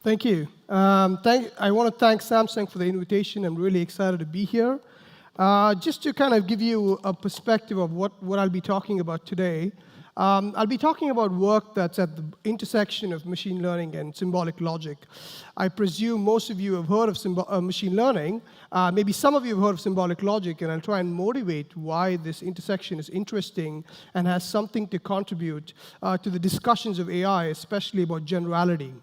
Thank you. I want to thank Samsung for the invitation. I'm really excited to be here. Just to kind of give you a perspective of what I'll be talking about today, I'll be talking about work that's at the intersection of machine learning and symbolic logic. I presume most of you have heard of machine learning. Maybe some of you have heard of symbolic logic, and I'll try and motivate why this intersection is interesting and has something to contribute to the discussions of AI, especially about generality.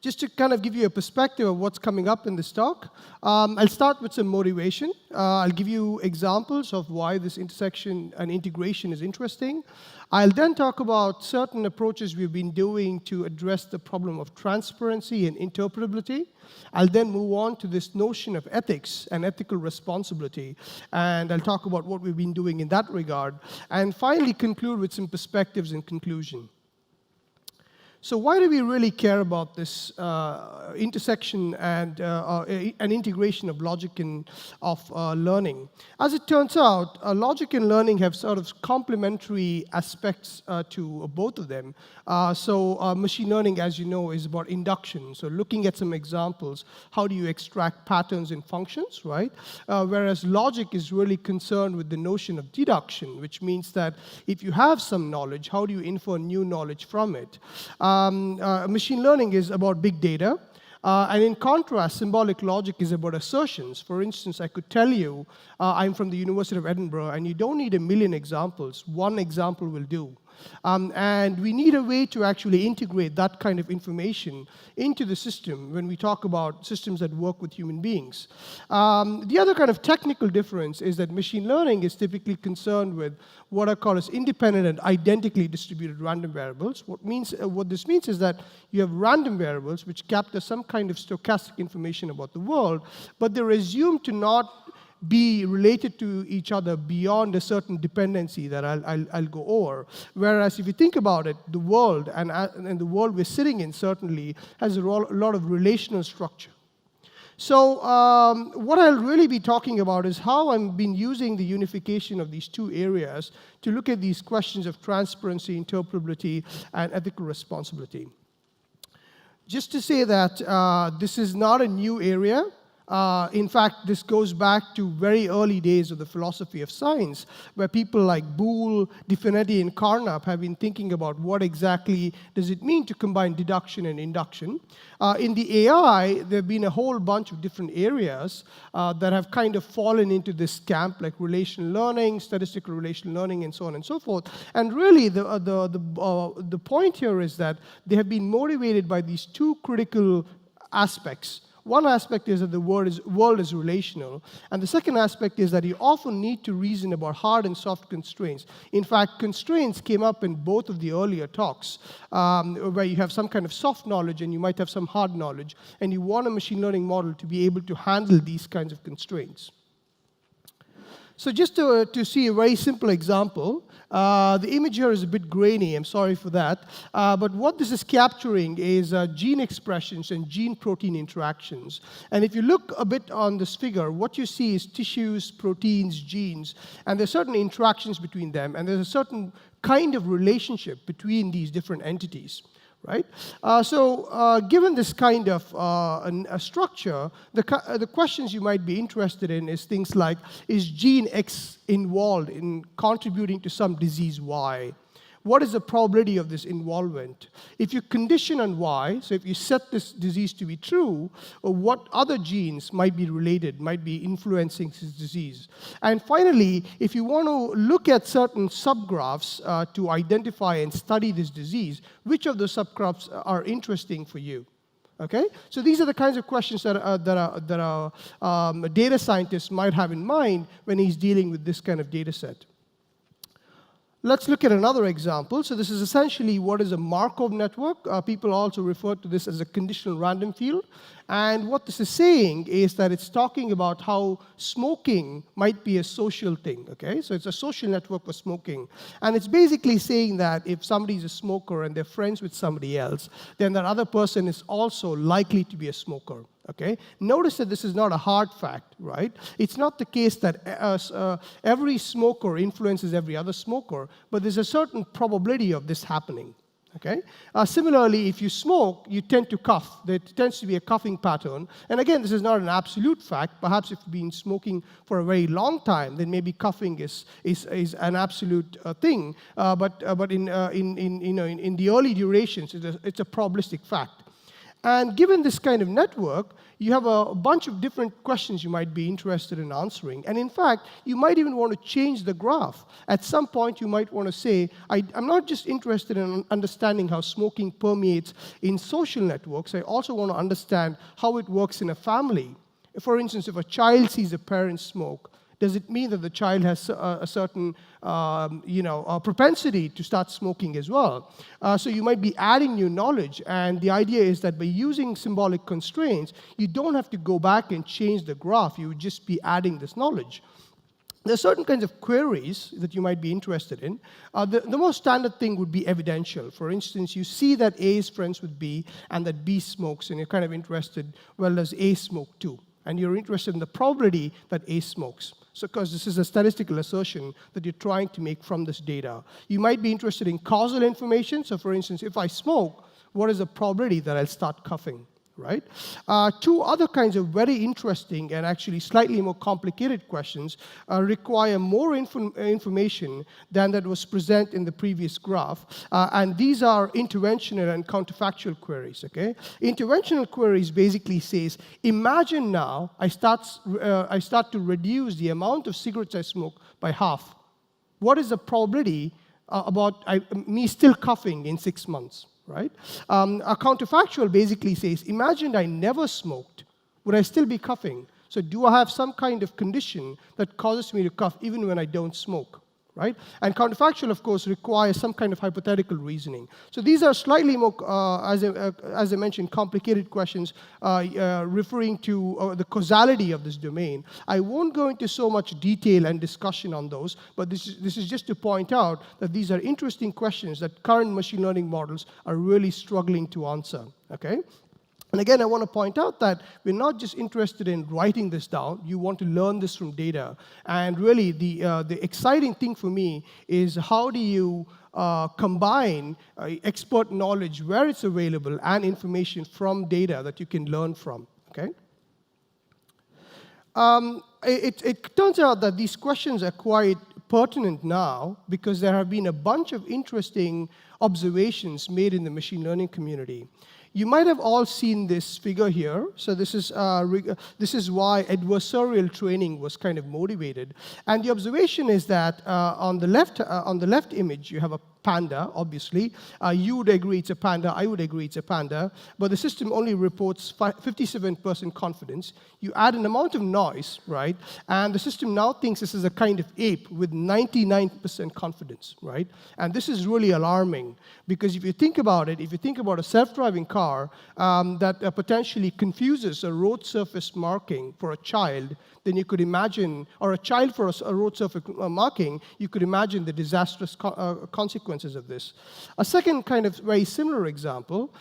Just to kind of give you a perspective of what's coming up in this talk, I'll start with some motivation. I'll give you examples of why this intersection and integration is interesting. I'll then talk about certain approaches we've been doing to address the problem of transparency and interpretability. I'll then move on to this notion of ethics and ethical responsibility, and I'll talk about what we've been doing in that regard, and finally conclude with some perspectives in conclusion. So why do we really care about this intersection and an integration of logic and of learning? As it turns out, logic and learning have sort of complementary aspects to both of them. Machine learning, as you know, is about induction. So looking at some examples, how do you extract patterns in functions, right? Whereas logic is really concerned with the notion of deduction, which means that if you have some knowledge, how do you infer new knowledge from it? Machine learning is about big data. And in contrast, symbolic logic is about assertions. For instance, I could tell you, I'm from the University of Edinburgh, and you don't need a million examples. One example will do. And we need a way to actually integrate that kind of information into the system when we talk about systems that work with human beings. The other kind of technical difference is that machine learning is typically concerned with what I call as independent and identically distributed random variables. What this means is that you have random variables which capture some kind of stochastic information about the world, but they're assumed to not be related to each other beyond a certain dependency that I'll go over. Whereas if you think about it, the world, and the world we're sitting in certainly, has a lot of relational structure. So what I'll really be talking about is how I've been using the unification of these two areas to look at these questions of transparency, interpretability, and ethical responsibility. Just to say that this is not a new area. In fact, this goes back to very early days of the philosophy of science, where people like Boole, De Finetti, and Carnap have been thinking about what exactly does it mean to combine deduction and induction. In the AI, there have been a whole bunch of different areas that have kind of fallen into this camp, like relational learning, statistical relational learning, and so on and so forth. And really, the point here is that they have been motivated by these two critical aspects. One aspect is that the world is relational, and the second aspect is that you often need to reason about hard and soft constraints. In fact, constraints came up in both of the earlier talks, where you have some kind of soft knowledge and you might have some hard knowledge, and you want a machine learning model to be able to handle these kinds of constraints. So just to see a very simple example, the image here is a bit grainy, I'm sorry for that. But what this is capturing is gene expressions and gene-protein interactions. And if you look a bit on this figure, what you see is tissues, proteins, genes, and there's certain interactions between them, and there's a certain kind of relationship between these different entities. Right? Given this kind of a structure, the questions you might be interested in is things like, is gene X involved in contributing to some disease Y? What is the probability of this involvement? If you condition on Y, so if you set this disease to be true, what other genes might be related, might be influencing this disease? And finally, if you want to look at certain subgraphs to identify and study this disease, which of the subgraphs are interesting for you? Okay, so these are the kinds of questions that a data scientist might have in mind when he's dealing with this kind of data set. Let's look at another example. So this is essentially what is a Markov network. People also refer to this as a conditional random field. And what this is saying is that it's talking about how smoking might be a social thing. Okay, so it's a social network for smoking. And it's basically saying that if somebody is a smoker and they're friends with somebody else, then that other person is also likely to be a smoker. Okay? Notice that this is not a hard fact, right? It's not the case that every smoker influences every other smoker, but there's a certain probability of this happening. Okay? Similarly, if you smoke, you tend to cough. There tends to be a coughing pattern. And again, this is not an absolute fact. Perhaps if you've been smoking for a very long time, then maybe coughing is an absolute thing. But in the early durations, it's a probabilistic fact. And given this kind of network, you have a bunch of different questions you might be interested in answering. And in fact, you might even want to change the graph. At some point, you might want to say, I'm not just interested in understanding how smoking permeates in social networks. I also want to understand how it works in a family. For instance, if a child sees a parent smoke, does it mean that the child has a certain propensity to start smoking as well? So you might be adding new knowledge, and the idea is that by using symbolic constraints, you don't have to go back and change the graph. You would just be adding this knowledge. There are certain kinds of queries that you might be interested in. The most standard thing would be evidential. For instance, you see that A is friends with B and that B smokes, and you're kind of interested, well, does A smoke too? And you're interested in the probability that A smokes. So, because this is a statistical assertion that you're trying to make from this data. You might be interested in causal information. So, for instance, if I smoke, what is the probability that I'll start coughing? Right? Two other kinds of very interesting and actually slightly more complicated questions require more information than that was present in the previous graph. And these are interventional and counterfactual queries. Okay? Interventional queries basically says, imagine now I start to reduce the amount of cigarettes I smoke by half. What is the probability about me still coughing in 6 months? Right? A counterfactual basically says, imagine I never smoked. Would I still be coughing? So do I have some kind of condition that causes me to cough even when I don't smoke? Right? And counterfactual, of course, requires some kind of hypothetical reasoning. So these are slightly more, as I mentioned, complicated questions referring to the causality of this domain. I won't go into so much detail and discussion on those, but this is just to point out that these are interesting questions that current machine learning models are really struggling to answer. Okay? And again, I want to point out that we're not just interested in writing this down. You want to learn this from data. And really, the exciting thing for me is how do you combine expert knowledge where it's available and information from data that you can learn from. Okay? It turns out that these questions are quite pertinent now because there have been a bunch of interesting observations made in the machine learning community. You might have all seen this figure here. So this is why adversarial training was kind of motivated. And the observation is that on the left image, you have a panda, obviously. You would agree it's a panda. I would agree it's a panda. But the system only reports 57% confidence. You add an amount of noise, right? And the system now thinks this is a kind of ape with 99% confidence, right? And this is really alarming because if you think about it, if you think about a self-driving car that potentially confuses a road surface marking for a child, then you could imagine, or a child for a road surface marking, you could imagine the disastrous consequences of this. A second kind of very similar example,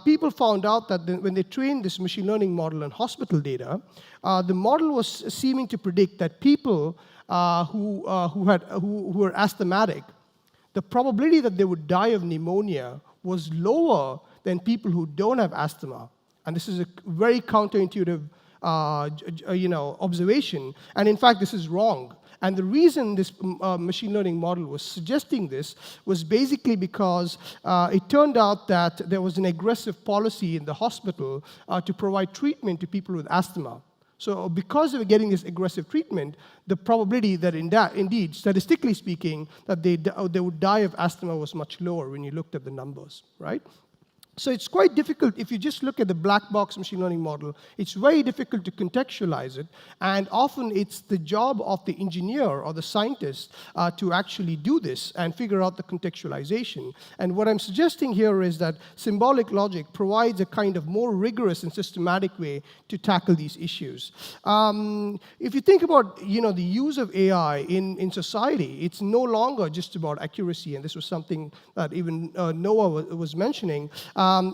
people found out that when they trained this machine learning model on hospital data, the model was seeming to predict that people who were asthmatic, the probability that they would die of pneumonia was lower than people who don't have asthma. And this is a very counterintuitive observation. And in fact, this is wrong. And the reason this machine learning model was suggesting this was basically because it turned out that there was an aggressive policy in the hospital to provide treatment to people with asthma. So because they were getting this aggressive treatment, the probability that indeed, statistically speaking, that they would die of asthma was much lower when you looked at the numbers, right? So it's quite difficult, if you just look at the black box machine learning model, it's very difficult to contextualize it, and often it's the job of the engineer or the scientist to actually do this and figure out the contextualization. And what I'm suggesting here is that symbolic logic provides a kind of more rigorous and systematic way to tackle these issues. If you think about the use of AI in society, it's no longer just about accuracy, and this was something that even Noah was mentioning.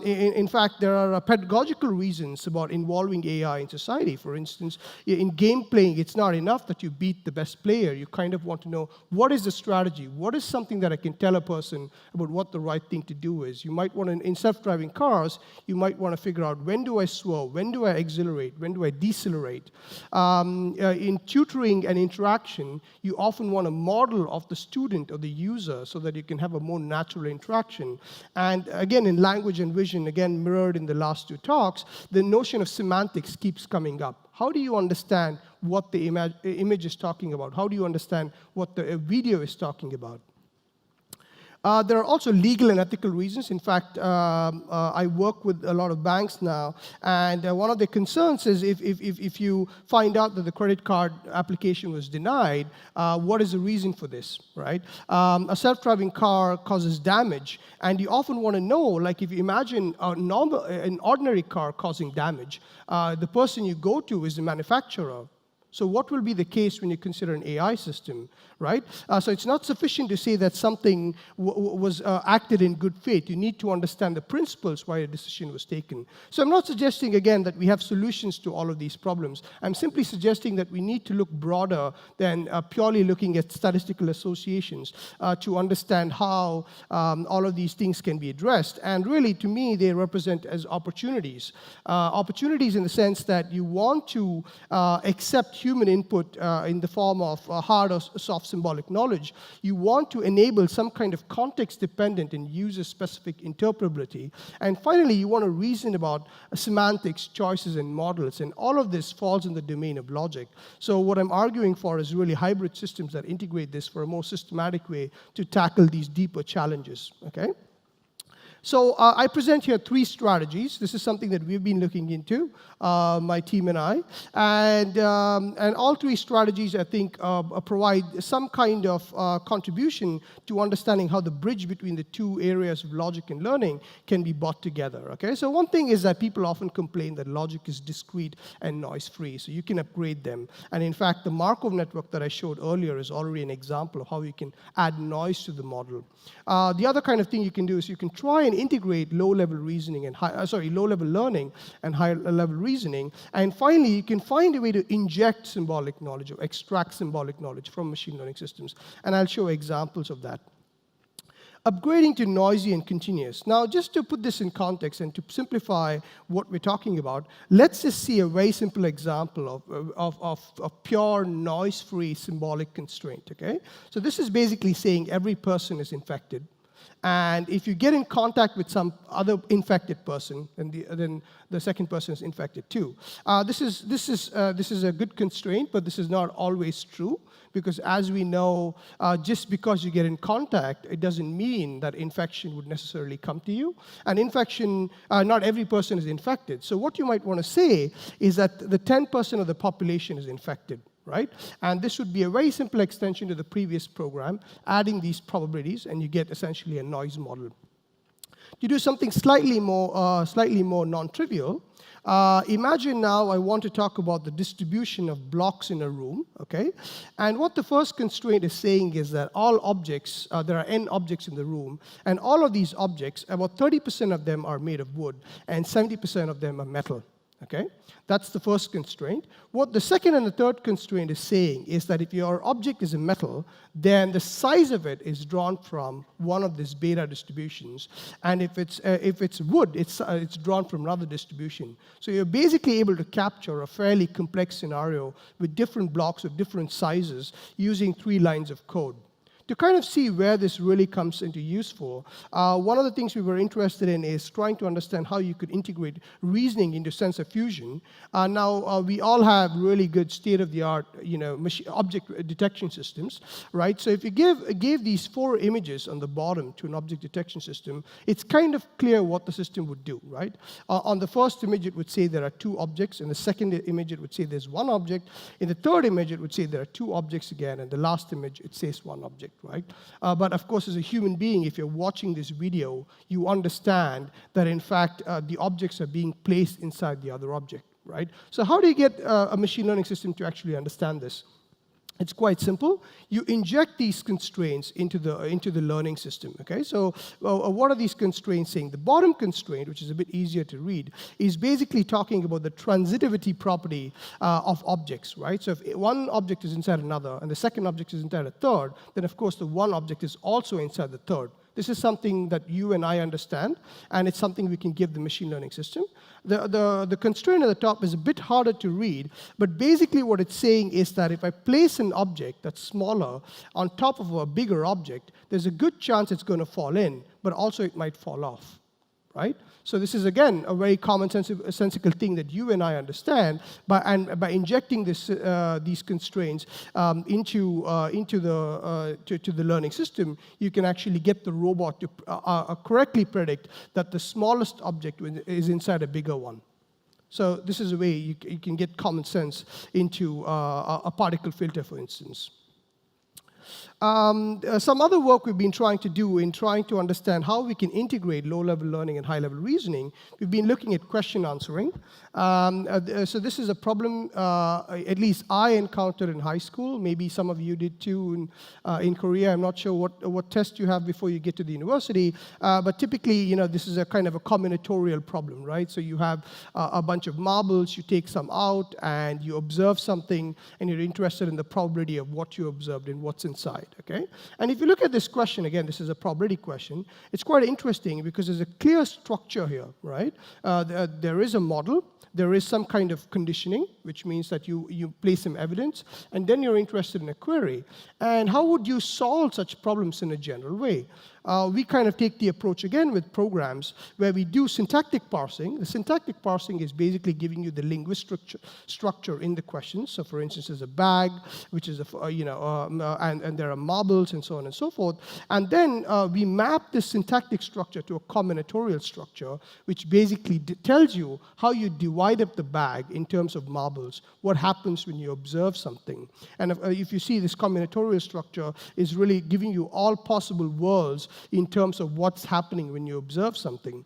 In fact, there are pedagogical reasons about involving AI in society. For instance, in game playing, it's not enough that you beat the best player. You kind of want to know, what is the strategy? What is something that I can tell a person about what the right thing to do is? You might want to, in self-driving cars, you might want to figure out, when do I swerve? When do I accelerate? When do I decelerate? In tutoring and interaction, you often want a model of the student or the user so that you can have a more natural interaction. And again, in language and vision, again mirrored in the last two talks, the notion of semantics keeps coming up. How do you understand what the image is talking about? How do you understand what the video is talking about? There are also legal and ethical reasons. In fact, I work with a lot of banks now, and one of the concerns is if you find out that the credit card application was denied, what is the reason for this, right? A self-driving car causes damage, and you often want to know, like if you imagine an ordinary car causing damage, the person you go to is the manufacturer. So what will be the case when you consider an AI system, right? So it's not sufficient to say that something was acted in good faith. You need to understand the principles why a decision was taken. So I'm not suggesting, again, that we have solutions to all of these problems. I'm simply suggesting that we need to look broader than purely looking at statistical associations to understand how all of these things can be addressed. And really, to me, they represent as opportunities. Opportunities in the sense that you want to accept human input in the form of hard or soft symbolic knowledge. You want to enable some kind of context-dependent and user-specific interpretability. And finally, you want to reason about semantics, choices, and models. And all of this falls in the domain of logic. So what I'm arguing for is really hybrid systems that integrate this for a more systematic way to tackle these deeper challenges, okay? So I present here 3 strategies. This is something that we've been looking into, my team and I. And all 3 strategies, I think, provide some kind of contribution to understanding how the bridge between the 2 areas of logic and learning can be brought together. Okay? So one thing is that people often complain that logic is discrete and noise-free, so you can upgrade them. And in fact, the Markov network that I showed earlier is already an example of how you can add noise to the model. The other kind of thing you can do is you can try and integrate low-level reasoning and low-level learning and high-level reasoning. And finally, you can find a way to inject symbolic knowledge or extract symbolic knowledge from machine learning systems. And I'll show examples of that. Upgrading to noisy and continuous. Now, just to put this in context and to simplify what we're talking about, let's just see a very simple example of pure noise-free symbolic constraint, okay? So this is basically saying every person is infected. And if you get in contact with some other infected person, then the second person is infected too. This is a good constraint, but this is not always true, because as we know, just because you get in contact, it doesn't mean that infection would necessarily come to you. And infection, not every person is infected. So what you might want to say is that the 10% of the population is infected. Right? And this would be a very simple extension to the previous program, adding these probabilities, and you get essentially a noise model. To do something slightly more non-trivial, imagine now I want to talk about the distribution of blocks in a room, okay? And what the first constraint is saying is that all objects, there are n objects in the room, and all of these objects, about 30% of them are made of wood, and 70% of them are metal. Okay? That's the first constraint. What the second and the third constraint is saying is that if your object is a metal, then the size of it is drawn from one of these beta distributions. And if it's wood, it's drawn from another distribution. So you're basically able to capture a fairly complex scenario with different blocks of different sizes using 3 lines of code. To kind of see where this really comes into useful, one of the things we were interested in is trying to understand how you could integrate reasoning into sensor fusion. Now, we all have really good state-of-the-art, object detection systems, right? So if you gave these 4 images on the bottom to an object detection system, it's kind of clear what the system would do, right? On the first image, it would say there are 2 objects. In the second image, it would say there's 1 object. In the third image, it would say there are 2 objects again. And the last image, it says 1 object. Right? But of course, as a human being, if you're watching this video, you understand that in fact the objects are being placed inside the other object, right? So how do you get a machine learning system to actually understand this? It's quite simple. You inject these constraints into the learning system. Okay, so what are these constraints saying? The bottom constraint, which is a bit easier to read, is basically talking about the transitivity property of objects, right? So if one object is inside another and the second object is inside a third, then of course the one object is also inside the third. This is something that you and I understand, and it's something we can give the machine learning system. The constraint at the top is a bit harder to read, but basically what it's saying is that if I place an object that's smaller on top of a bigger object, there's a good chance it's going to fall in, but also it might fall off, right? So this is, again, a very commonsensical thing that you and I understand. By injecting these constraints into the learning system, you can actually get the robot to correctly predict that the smallest object is inside a bigger one. So this is a way you can get common sense into a particle filter, for instance. Some other work we've been trying to do in trying to understand how we can integrate low-level learning and high-level reasoning, we've been looking at question answering. So this is a problem at least I encountered in high school. Maybe some of you did too in Korea. I'm not sure what test you have before you get to the university, but typically, this is a kind of a combinatorial problem, right? So you have a bunch of marbles, you take some out, and you observe something, and you're interested in the probability of what you observed and what's inside. Okay? And if you look at this question, again, this is a probability question, it's quite interesting because there's a clear structure here, right? There is a model, there is some kind of conditioning, which means that you place some evidence, and then you're interested in a query. And how would you solve such problems in a general way? We kind of take the approach again with programs where we do syntactic parsing. The syntactic parsing is basically giving you the linguistic structure in the questions. So, for instance, there's a bag, which is and there are marbles and so on and so forth. And then we map this syntactic structure to a combinatorial structure, which basically tells you how you divide up the bag in terms of marbles. What happens when you observe something? And if you see, this combinatorial structure is really giving you all possible worlds in terms of what's happening when you observe something.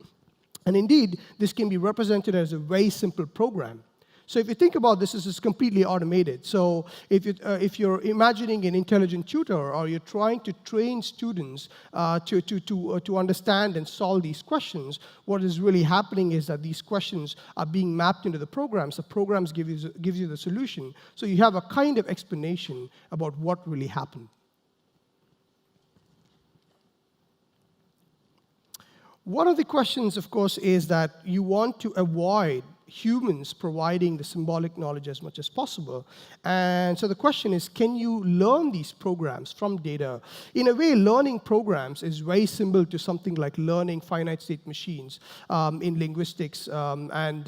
And indeed, this can be represented as a very simple program. So if you think about this, this is completely automated. So if you're imagining an intelligent tutor, or you're trying to train students to understand and solve these questions, what is really happening is that these questions are being mapped into the programs. The programs gives you the solution. So you have a kind of explanation about what really happened. One of the questions, of course, is that you want to avoid humans providing the symbolic knowledge as much as possible. And so the question is, can you learn these programs from data? In a way, learning programs is very similar to something like learning finite state machines in linguistics and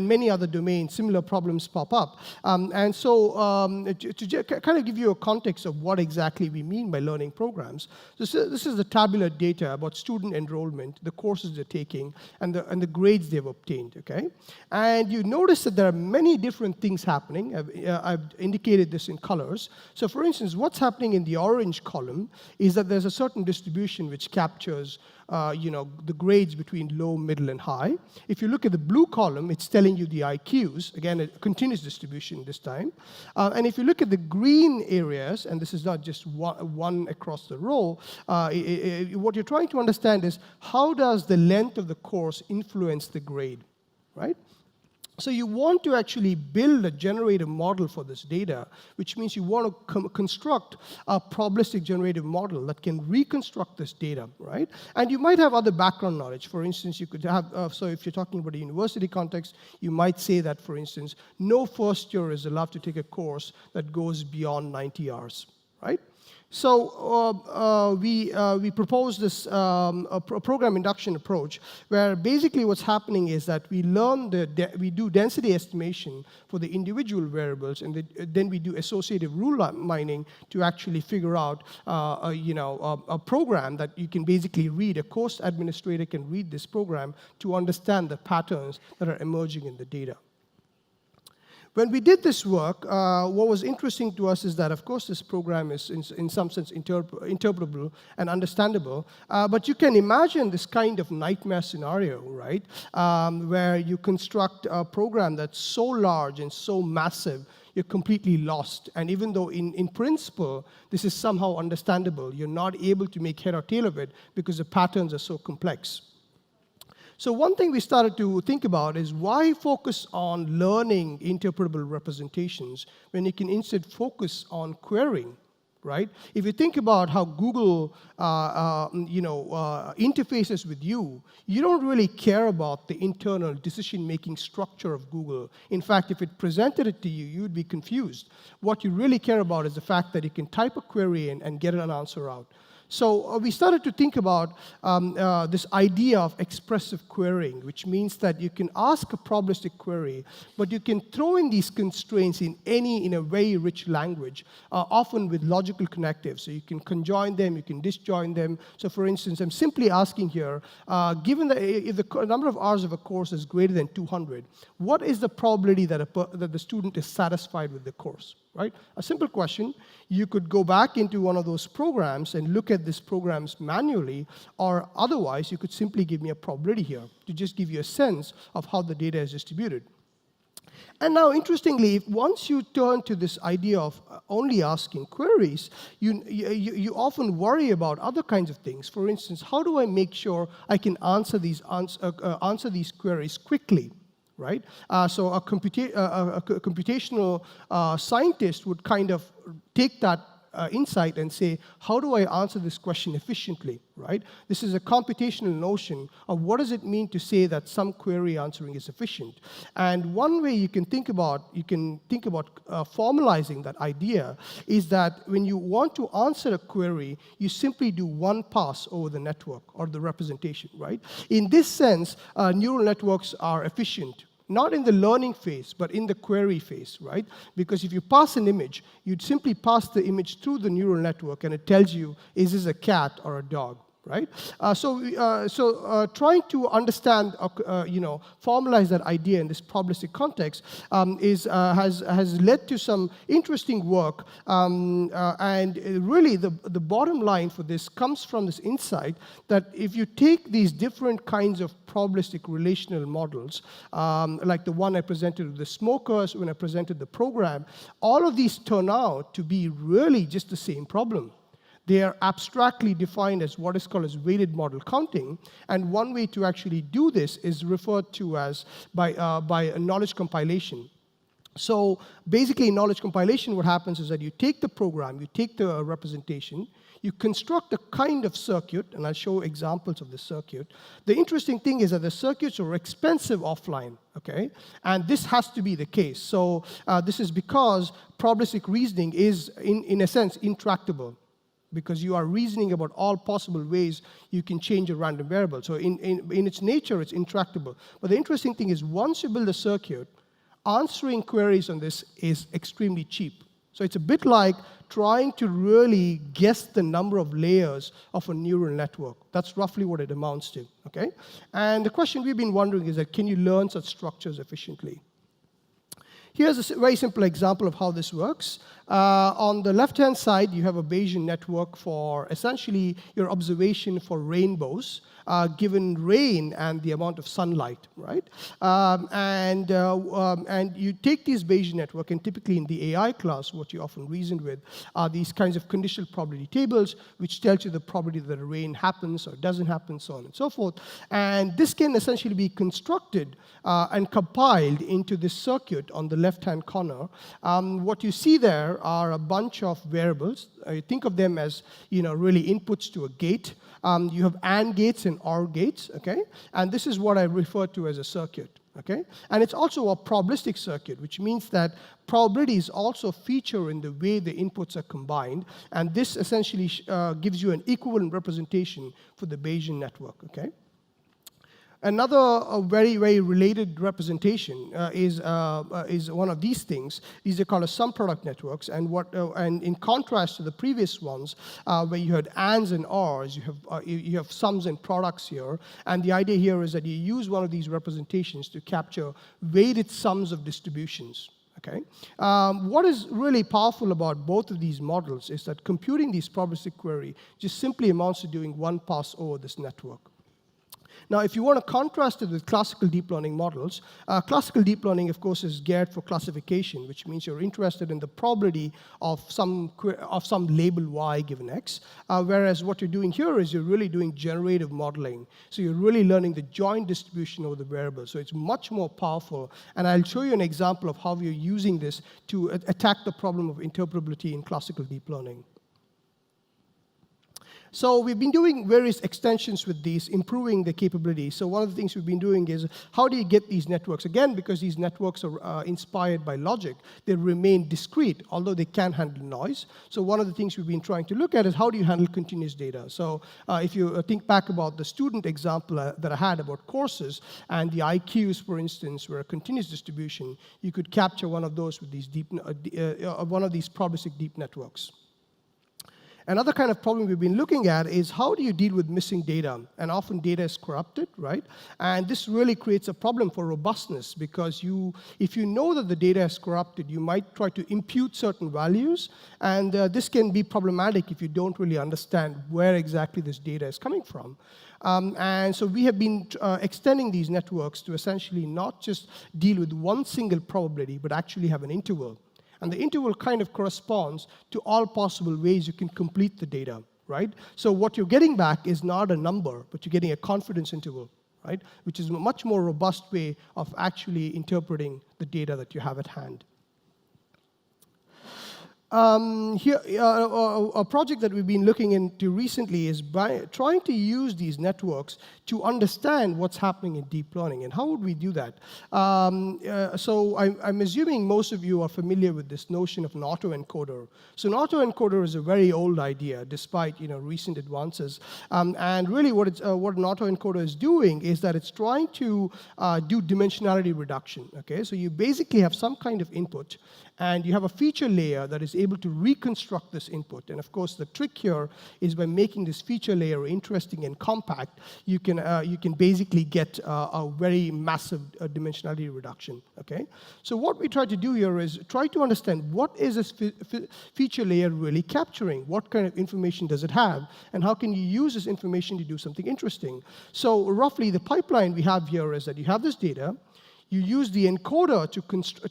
many other domains. Similar problems pop up. And so to kind of give you a context of what exactly we mean by learning programs, this is the tabular data about student enrollment, the courses they're taking, and the grades they've obtained. Okay, and you notice that there are many different things happening. I've indicated this in colors. So, for instance, what's happening in the orange column is that there's a certain distribution which captures, the grades between low, middle, and high. If you look at the blue column, it's telling you the IQs. Again, a continuous distribution this time. And if you look at the green areas, and this is not just one across the row, what you're trying to understand is how does the length of the course influence the grade? Right? So you want to actually build a generative model for this data, which means you want to construct a probabilistic generative model that can reconstruct this data, right? And you might have other background knowledge. For instance, you could have, so if you're talking about a university context, you might say that, for instance, no first year is allowed to take a course that goes beyond 90 hours, right? So we propose this a program induction approach, where basically what's happening is that we learn we do density estimation for the individual variables, and then we do associative rule mining to actually figure out a program that you can basically read. A course administrator can read this program to understand the patterns that are emerging in the data. When we did this work, what was interesting to us is that, of course, this program is in some sense interpretable and understandable, but you can imagine this kind of nightmare scenario, right, where you construct a program that's so large and so massive, you're completely lost. And even though in principle, this is somehow understandable, you're not able to make head or tail of it because the patterns are so complex. So one thing we started to think about is why focus on learning interpretable representations when you can instead focus on querying, right? If you think about how Google interfaces with you, you don't really care about the internal decision-making structure of Google. In fact, if it presented it to you, you'd be confused. What you really care about is the fact that you can type a query in and get an answer out. So we started to think about this idea of expressive querying, which means that you can ask a probabilistic query, but you can throw in these constraints in a very rich language, often with logical connectives. So you can conjoin them, you can disjoin them. So for instance, I'm simply asking here, given that if the number of hours of a course is greater than 200, what is the probability that the student is satisfied with the course? Right? A simple question. You could go back into one of those programs and look at these programs manually, or otherwise, you could simply give me a probability here to just give you a sense of how the data is distributed. And now, interestingly, once you turn to this idea of only asking queries, you often worry about other kinds of things. For instance, how do I make sure I can answer these queries quickly? Right? So a computational scientist would kind of take that insight and say, how do I answer this question efficiently? Right? This is a computational notion of what does it mean to say that some query answering is efficient. And one way you can think about formalizing that idea is that when you want to answer a query, you simply do one pass over the network or the representation. Right? In this sense, neural networks are efficient. Not in the learning phase, but in the query phase, right? Because if you pass an image, you'd simply pass the image through the neural network, and it tells you, is this a cat or a dog, right? Trying to understand, formalize that idea in this probabilistic context has led to some interesting work, and really the bottom line for this comes from this insight that if you take these different kinds of probabilistic relational models, like the one I presented with the smokers, when I presented the program, all of these turn out to be really just the same problem. They are abstractly defined as what is called as weighted model counting, and one way to actually do this is referred to as by a knowledge compilation. So basically, in knowledge compilation, what happens is that you take the program, you take the representation, you construct a kind of circuit, and I'll show examples of the circuit. The interesting thing is that the circuits are expensive offline, okay? And this has to be the case. So this is because probabilistic reasoning is, in a sense, intractable, because you are reasoning about all possible ways you can change a random variable. So in its nature, it's intractable. But the interesting thing is once you build a circuit, answering queries on this is extremely cheap. So it's a bit like trying to really guess the number of layers of a neural network. That's roughly what it amounts to, okay? And the question we've been wondering is that, can you learn such structures efficiently? Here's a very simple example of how this works. On the left-hand side, you have a Bayesian network for essentially your observation for rainbows, given rain and the amount of sunlight, right? And you take this Bayesian network, and typically in the AI class, what you often reason with are these kinds of conditional probability tables, which tells you the probability that a rain happens or doesn't happen, so on and so forth. And this can essentially be constructed and compiled into this circuit on the left-hand corner. What you see there are a bunch of variables. Think of them as, really inputs to a gate. You have AND gates and OR gates, okay? And this is what I refer to as a circuit, okay? And it's also a probabilistic circuit, which means that probabilities also feature in the way the inputs are combined, and this essentially gives you an equivalent representation for the Bayesian network, okay? Another very, very related representation is one of these things. These are called as sum product networks, and in contrast to the previous ones, where you had ANDs and ORs, you have sums and products here, and the idea here is that you use one of these representations to capture weighted sums of distributions. Okay. What is really powerful about both of these models is that computing these probabilistic query just simply amounts to doing one pass over this network. Now, if you want to contrast it with classical deep learning models, classical deep learning, of course, is geared for classification, which means you're interested in the probability of some label y given x, whereas what you're doing here is you're really doing generative modeling. So you're really learning the joint distribution over the variables. So it's much more powerful, and I'll show you an example of how we're using this to attack the problem of interpretability in classical deep learning. So we've been doing various extensions with these, improving the capability. So one of the things we've been doing is, how do you get these networks? Again, because these networks are inspired by logic, they remain discrete, although they can handle noise. So one of the things we've been trying to look at is, how do you handle continuous data? So if you think back about the student example that I had about courses, and the IQs, for instance, were a continuous distribution, you could capture one of those with these one of these probabilistic deep networks. Another kind of problem we've been looking at is, how do you deal with missing data? And often data is corrupted, right? And this really creates a problem for robustness, because if you know that the data is corrupted, you might try to impute certain values, and this can be problematic if you don't really understand where exactly this data is coming from. And so we have been extending these networks to essentially not just deal with one single probability, but actually have an interval. And the interval kind of corresponds to all possible ways you can complete the data, right? So what you're getting back is not a number, but you're getting a confidence interval, right? Which is a much more robust way of actually interpreting the data that you have at hand. Here, a project that we've been looking into recently is by trying to use these networks to understand what's happening in deep learning. And how would we do that? So I'm assuming most of you are familiar with this notion of an autoencoder. So an autoencoder is a very old idea, despite recent advances. And really what an autoencoder is doing is that it's trying to do dimensionality reduction. Okay, so you basically have some kind of input, and you have a feature layer that is able to reconstruct this input. And of course, the trick here is, by making this feature layer interesting and compact, you can basically get a very massive dimensionality reduction. Okay? So what we try to do here is try to understand, what is this feature layer really capturing? What kind of information does it have? And how can you use this information to do something interesting? So roughly, the pipeline we have here is that you have this data. You use the encoder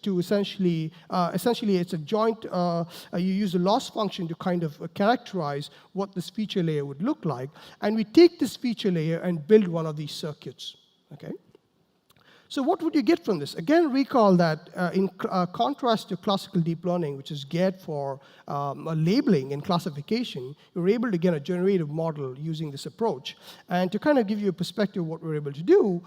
to essentially it's a joint, you use the loss function to kind of characterize what this feature layer would look like. And we take this feature layer and build one of these circuits, okay? So what would you get from this? Again, recall that in contrast to classical deep learning, which is geared for labeling and classification, you're able to get a generative model using this approach. And to kind of give you a perspective of what we're able to do,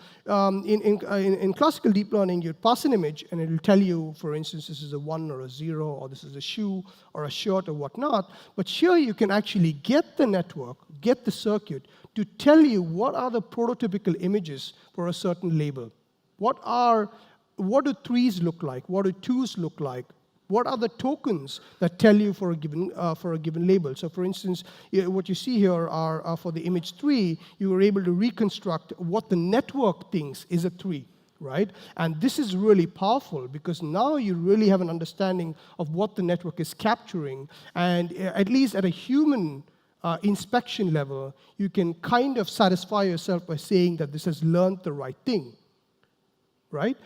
in classical deep learning, you'd pass an image, and it will tell you, for instance, this is a 1 or a 0, or this is a shoe or a shirt or whatnot. But here you can actually get the network, get the circuit, to tell you what are the prototypical images for a certain label. What do 3s look like? What do 2s look like? What are the tokens that tell you for a given label? So for instance, what you see here are for the image 3, you were able to reconstruct what the network thinks is a 3, right? And this is really powerful, because now you really have an understanding of what the network is capturing. And at least at a human inspection level, you can kind of satisfy yourself by saying that this has learned the right thing. Right?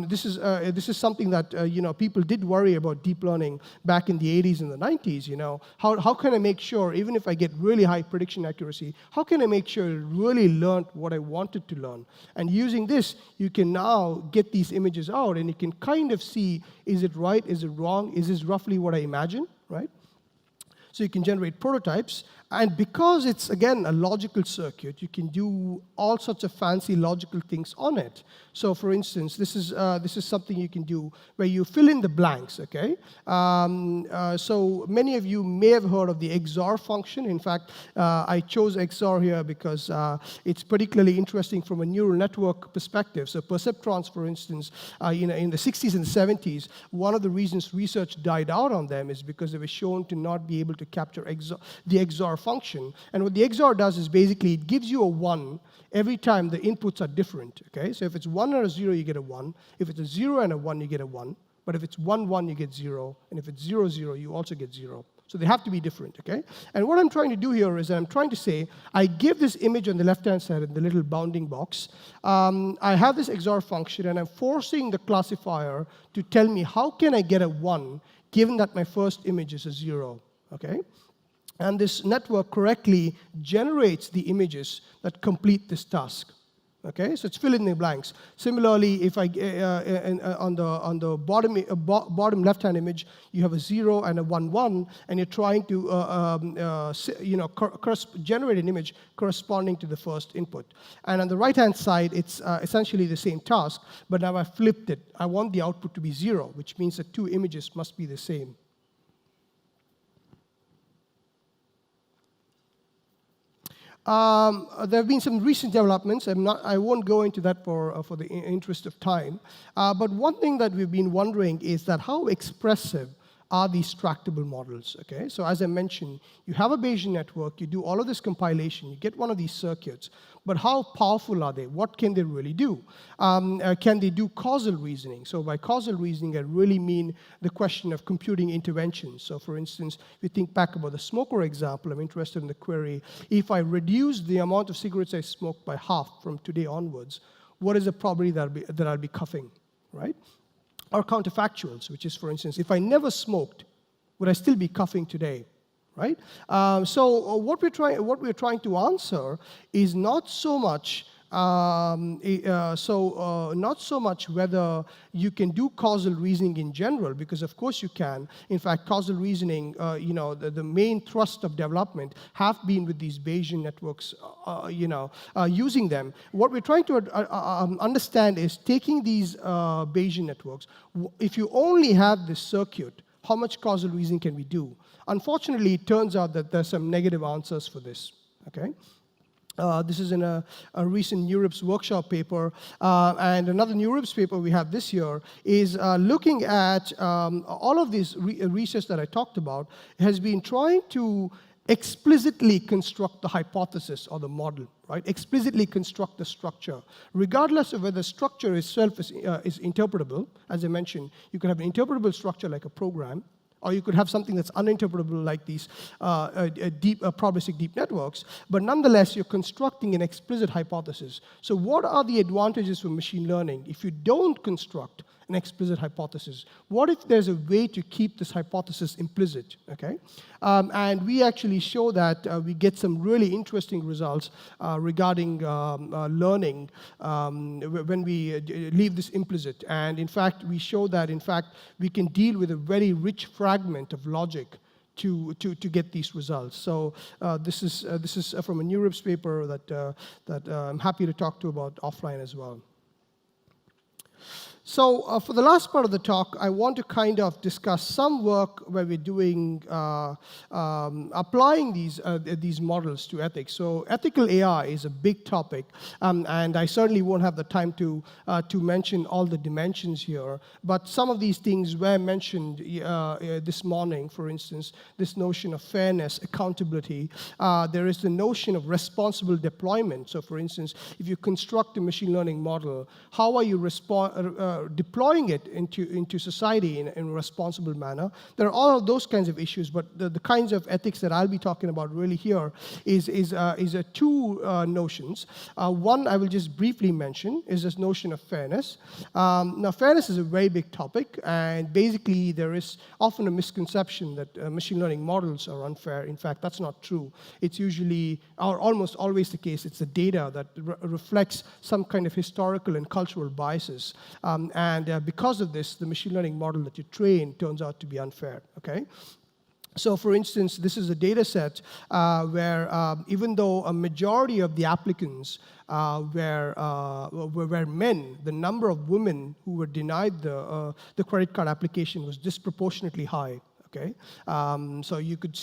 This is something that people did worry about deep learning back in the 80s and the 90s. How can I make sure, even if I get really high prediction accuracy, how can I make sure it really learned what I wanted to learn? And using this, you can now get these images out, and you can kind of see, is it right? Is it wrong? Is this roughly what I imagine? Right? So you can generate prototypes. And because it's, again, a logical circuit, you can do all sorts of fancy logical things on it. So for instance, this is something you can do where you fill in the blanks, okay? So many of you may have heard of the XOR function. In fact, I chose XOR here because it's particularly interesting from a neural network perspective. So perceptrons, for instance, in the 60s and 70s, one of the reasons research died out on them is because they were shown to not be able to capture the XOR function. And what the XOR does is basically it gives you a 1 every time the inputs are different. Okay? So if it's 1 or a 0, you get a 1. If it's a 0 and a 1, you get a 1. But if it's 1, 1, you get 0. And if it's 0, 0, you also get 0. So they have to be different, okay? And what I'm trying to do here is I'm trying to say, I give this image on the left-hand side in the little bounding box. I have this XOR function, and I'm forcing the classifier to tell me how can I get a 1 given that my first image is a 0, okay? And this network correctly generates the images that complete this task. Okay, so it's fill in the blanks. Similarly, if I on the bottom left-hand image, you have a 0 and a 1, 1, and you're trying to generate an image corresponding to the first input. And on the right-hand side, it's essentially the same task, but now I flipped it. I want the output to be 0, which means that 2 images must be the same. There have been some recent developments. I won't go into that for the interest of time. But one thing that we've been wondering is that how expressive are these tractable models, okay? So as I mentioned, you have a Bayesian network, you do all of this compilation, you get one of these circuits, but how powerful are they? What can they really do? Can they do causal reasoning? So by causal reasoning, I really mean the question of computing interventions. So for instance, if you think back about the smoker example, I'm interested in the query, if I reduce the amount of cigarettes I smoke by half from today onwards, what is the probability that I'll be coughing, right? Or counterfactuals, which is, for instance, if I never smoked, would I still be coughing today, right? So what we're trying to answer is not so much not so much whether you can do causal reasoning in general, because of course you can. In fact, causal reasoning, the main thrust of development have been with these Bayesian networks, using them. What we're trying to understand is taking these Bayesian networks, if you only have this circuit, how much causal reasoning can we do? Unfortunately, it turns out that there's some negative answers for this, okay? This is in a recent NeurIPS workshop paper, and another NeurIPS paper we have this year is looking at all of this research that I talked about has been trying to explicitly construct the hypothesis or the model, right? Explicitly construct the structure, regardless of whether the structure itself is interpretable. As I mentioned, you could have an interpretable structure like a program, or you could have something that's uninterpretable like these probabilistic deep networks, but nonetheless, you're constructing an explicit hypothesis. So what are the advantages for machine learning if you don't construct an explicit hypothesis? What if there's a way to keep this hypothesis implicit, okay? And we actually show that we get some really interesting results regarding learning when we leave this implicit. And in fact, we show that, in fact, we can deal with a very rich fragment of logic to get these results. So this is from a NeurIPS paper that I'm happy to talk to about offline as well. So for the last part of the talk, I want to kind of discuss some work where we're doing, applying these models to ethics. So ethical AI is a big topic, and I certainly won't have the time to mention all the dimensions here, but some of these things were mentioned this morning. For instance, this notion of fairness, accountability. There is the notion of responsible deployment. So for instance, if you construct a machine learning model, how are you deploying it into society in a responsible manner? There are all of those kinds of issues, but the kinds of ethics that I'll be talking about really here is two notions. One I will just briefly mention is this notion of fairness. Now, fairness is a very big topic, and basically there is often a misconception that machine learning models are unfair. In fact, that's not true. It's usually, or almost always the case, it's the data that reflects some kind of historical and cultural biases. And because of this, the machine learning model that you train turns out to be unfair, okay? So for instance, this is a data set where even though a majority of the applicants were men, the number of women who were denied the credit card application was disproportionately high. Okay, so you could,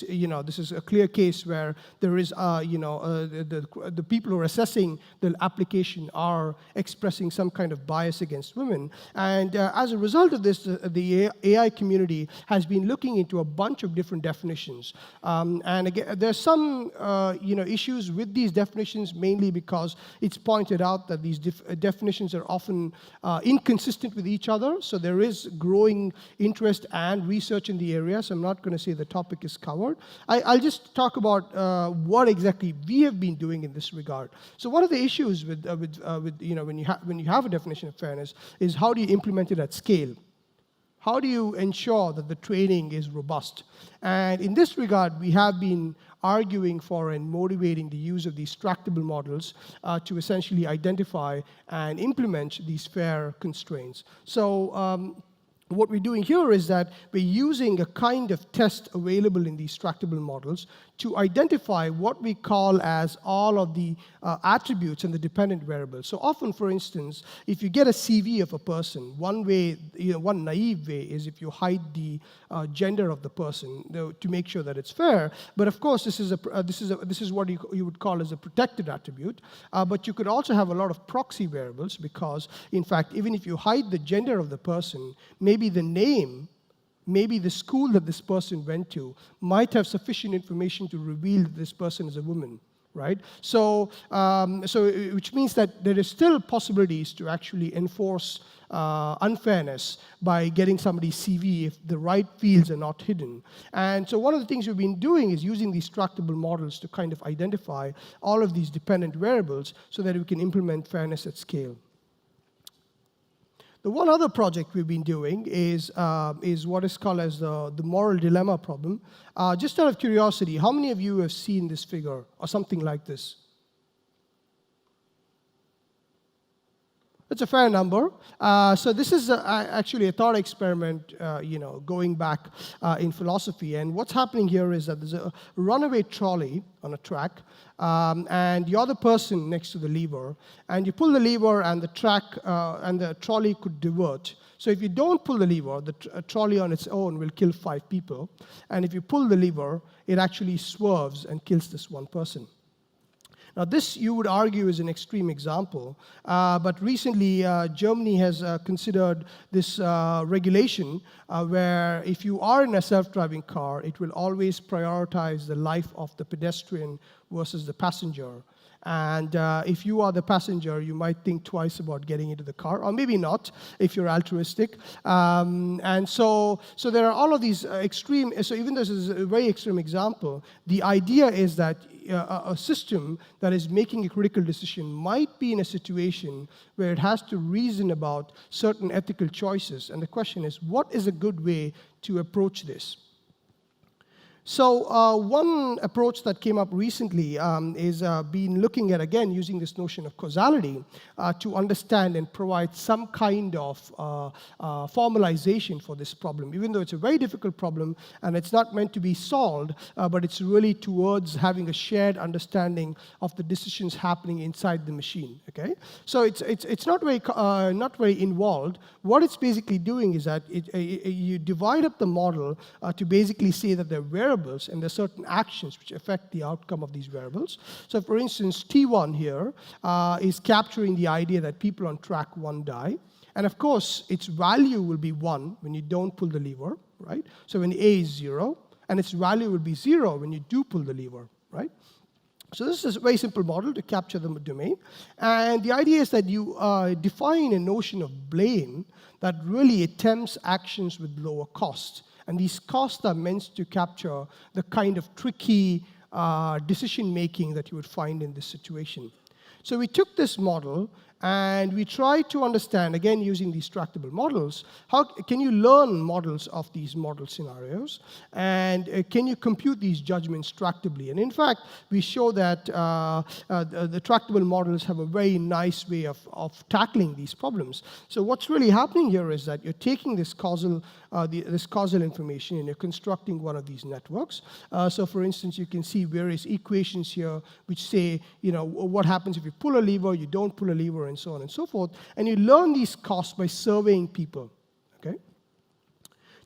this is a clear case where there is, the people who are assessing the application are expressing some kind of bias against women, and as a result of this, the AI community has been looking into a bunch of different definitions, and again, there's some, issues with these definitions, mainly because it's pointed out that these definitions are often inconsistent with each other. So there is growing interest and research in the area. fairness. I'm not going to say the topic is covered. I'll just talk about what exactly we have been doing in this regard. So one of the issues with when you have a definition of fairness is how do you implement it at scale? How do you ensure that the training is robust? And in this regard, we have been arguing for and motivating the use of these tractable models to essentially identify and implement these fair constraints. So what we're doing here is that we're using a kind of test available in these tractable models to identify what we call as all of the attributes and the dependent variables. So often, for instance, if you get a CV of a person, one naive way is if you hide the gender of the person to make sure that it's fair. But of course, this is what you would call as a protected attribute. But you could also have a lot of proxy variables because, in fact, even if you hide the gender of the person, maybe the name, maybe the school that this person went to might have sufficient information to reveal that this person is a woman, right? So, which means that there is still possibilities to actually enforce unfairness by getting somebody's CV if the right fields are not hidden. And so one of the things we've been doing is using these tractable models to kind of identify all of these dependent variables so that we can implement fairness at scale. The one other project we've been doing is what is called as the moral dilemma problem. Just out of curiosity, how many of you have seen this figure or something like this? It's a fair number. So this is actually a thought experiment, going back in philosophy. And what's happening here is that there's a runaway trolley on a track, and you're the person next to the lever, and you pull the lever, and the track and the trolley could divert. So if you don't pull the lever, the trolley on its own will kill 5 people, and if you pull the lever, it actually swerves and kills this one person. Now, this, you would argue, is an extreme example, but recently Germany has considered this regulation where if you are in a self-driving car, it will always prioritize the life of the pedestrian versus the passenger. And if you are the passenger, you might think twice about getting into the car, or maybe not, if you're altruistic. And so there are all of these extreme, so even though this is a very extreme example, the idea is that a system that is making a critical decision might be in a situation where it has to reason about certain ethical choices. And the question is, what is a good way to approach this? So one approach that came up recently is been looking at, again, using this notion of causality to understand and provide some kind of formalization for this problem, even though it's a very difficult problem and it's not meant to be solved, but it's really towards having a shared understanding of the decisions happening inside the machine. Okay, so it's not very involved. What it's basically doing is that you divide up the model to basically say that there are variables and there are certain actions which affect the outcome of these variables. So for instance, T1 here is capturing the idea that people on track 1 die. And of course, its value will be 1 when you don't pull the lever, right? So when A is 0, and its value will be 0 when you do pull the lever, right? So this is a very simple model to capture the domain. And the idea is that you define a notion of blame that really attempts actions with lower cost. And these costs are meant to capture the kind of tricky decision-making that you would find in this situation. So we took this model and we tried to understand, again using these tractable models, how can you learn models of these model scenarios, and can you compute these judgments tractably? And in fact, we show that the tractable models have a very nice way of tackling these problems. So what's really happening here is that you're taking this causal information and you're constructing one of these networks. So for instance, you can see various equations here which say, what happens if you pull a lever, you don't pull a lever, and so on and so forth. And you learn these costs by surveying people, okay?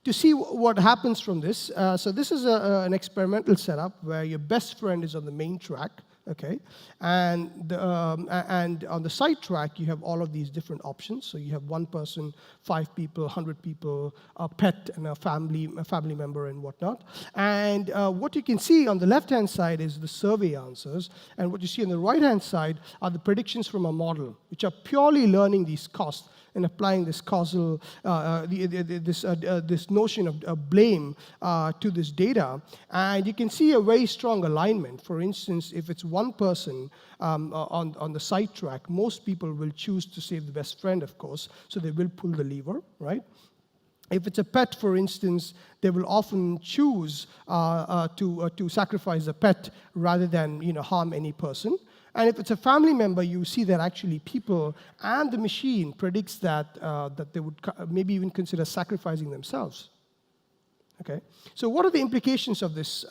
To see what happens from this, so this is an experimental setup where your best friend is on the main track, Okay, and on the side track, you have all of these different options. So you have 1 person, 5 people, 100 people, a pet, and a family member, and whatnot. And what you can see on the left-hand side is the survey answers, and what you see on the right-hand side are the predictions from a model, which are purely learning these costs and applying this causal, this notion of blame to this data. And you can see a very strong alignment. For instance, if it's 1 person on the side track, most people will choose to save the best friend, of course, so they will pull the lever, right? If it's a pet, for instance, they will often choose to sacrifice a pet rather than harm any person. And if it's a family member, you see that actually people and the machine predicts that they would maybe even consider sacrificing themselves. Okay, so what are the implications of this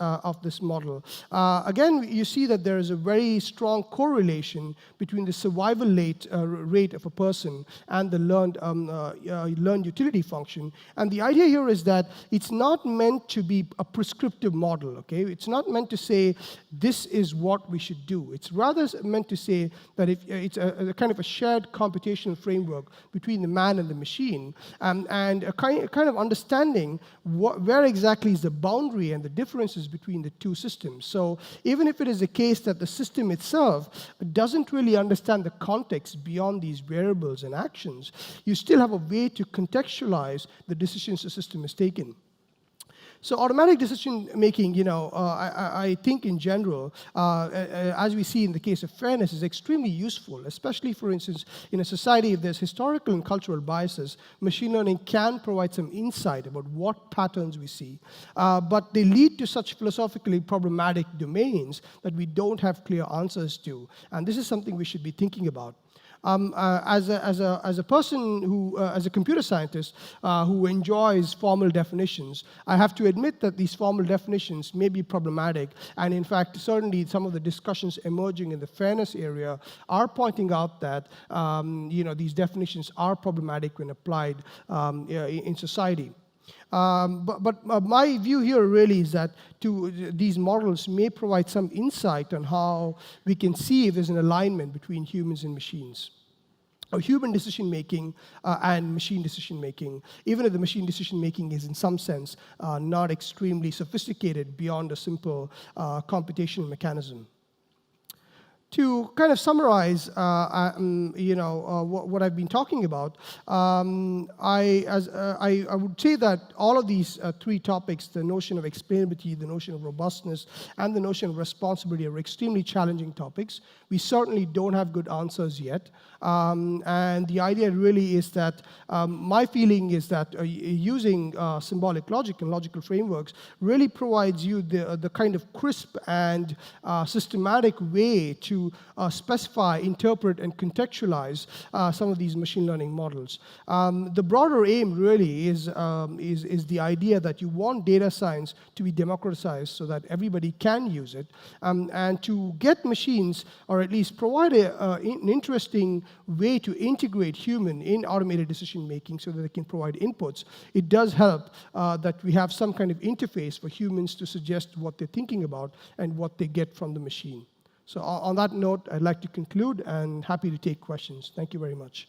model? Again, you see that there is a very strong correlation between the survival rate of a person and the learned utility function. And the idea here is that it's not meant to be a prescriptive model. Okay, it's not meant to say this is what we should do. It's rather meant to say that if it's a kind of a shared computational framework between the man and the machine, and a kind of understanding where exactly is the boundary and the differences between the two systems. So even if it is the case that the system itself doesn't really understand the context beyond these variables and actions, you still have a way to contextualize the decisions the system has taken. So automatic decision making, I think in general, as we see in the case of fairness, is extremely useful, especially, for instance, in a society if there's historical and cultural biases. Machine learning can provide some insight about what patterns we see, but they lead to such philosophically problematic domains that we don't have clear answers to, and this is something we should be thinking about. As a person who, as a computer scientist who enjoys formal definitions, I have to admit that these formal definitions may be problematic. And in fact, certainly some of the discussions emerging in the fairness area are pointing out that these definitions are problematic when applied in society. But my view here really is that these models may provide some insight on how we can see if there's an alignment between humans and machines, or human decision-making and machine decision-making, even if the machine decision-making is in some sense not extremely sophisticated beyond a simple computational mechanism. To kind of summarize, what I've been talking about, I would say that all of these 3 topics, the notion of explainability, the notion of robustness, and the notion of responsibility, are extremely challenging topics. We certainly don't have good answers yet. And the idea really is that my feeling is that using symbolic logic and logical frameworks really provides you the kind of crisp and systematic way to specify, interpret, and contextualize some of these machine learning models. The broader aim really is the idea that you want data science to be democratized so that everybody can use it, and to get machines, or at least provide an interesting way to integrate human in automated decision making so that they can provide inputs. It does help that we have some kind of interface for humans to suggest what they're thinking about and what they get from the machine. So on that note, I'd like to conclude, and happy to take questions. Thank you very much.